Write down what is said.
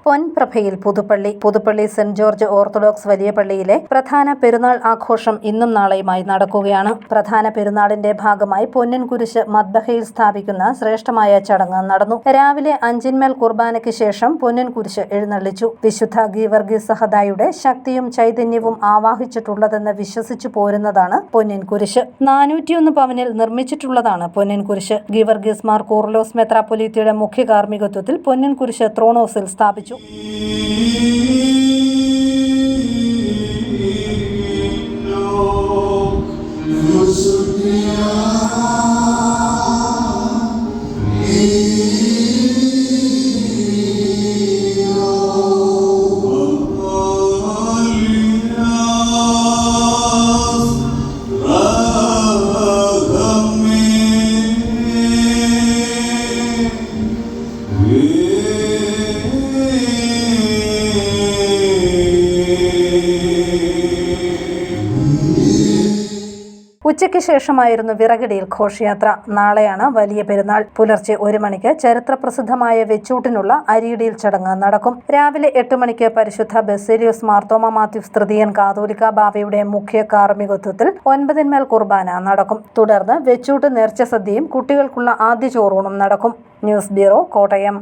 പൊൻപ്രഭയിൽ Puthuppally saint George orthodox വലിയ പള്ളിയിലെ പ്രധാന പെരുന്നാൾ ആഘോഷം ഇന്നും നാളെയുമായി നടക്കുകയാണ്. പ്രധാന പെരുന്നാളിന്റെ ഭാഗമായി പൊന്നിൻ കുരിശ് മദ്ബഹയിൽ സ്ഥാപിക്കുന്ന ശ്രേഷ്ഠമായ ചടങ്ങ് നടന്നു. രാവിലെ 5 കുർബാനയ്ക്ക് ശേഷം പൊന്നിൻ കുരിശ് എഴുന്നള്ളിച്ചു. വിശുദ്ധ ഗീവർഗീസ് സഹദായുടെ ശക്തിയും ചൈതന്യവും ആവാഹിച്ചിട്ടുള്ളതെന്ന് വിശ്വസിച്ചു പോരുന്നതാണ് പൊന്നിൻ കുരിശ്. 401 പവനിൽ നിർമ്മിച്ചിട്ടുള്ളതാണ് പൊന്നിൻ കുരിശ്. ഗീവർഗീസ് മാർ കൂർലോസ് മെത്രാപ്പൊലീത്തയുടെ മുഖ്യ കാർമ്മികത്വത്തിൽ പൊന്നിൻ കുരിശ് ത്രോണോസിൽ സ്ഥാപിച്ചു. ഉച്ചയ്ക്ക് ശേഷമായിരുന്നു വിറകിടിയിൽ ഘോഷയാത്ര. നാളെയാണ് വലിയ പെരുന്നാൾ. പുലർച്ചെ 1 മണിക്ക് ചരിത്രപ്രസിദ്ധമായ വെച്ചൂട്ടിനുള്ള അരിയിടിയിൽ ചടങ്ങ് നടക്കും. രാവിലെ 8 മണിക്ക് പരിശുദ്ധ ബസേലിയോസ് മാർത്തോമ മാത്യൂസ് തൃതീയൻ കാതോലിക്ക ബാവയുടെ മുഖ്യ കാർമ്മികത്വത്തിൽ 9 കുർബാന നടക്കും. തുടർന്ന് വെച്ചൂട്ട് നേർച്ചസദ്യയും കുട്ടികൾക്കുള്ള ആദ്യ ചോറൂണും നടക്കും. News bureau, Kottayam.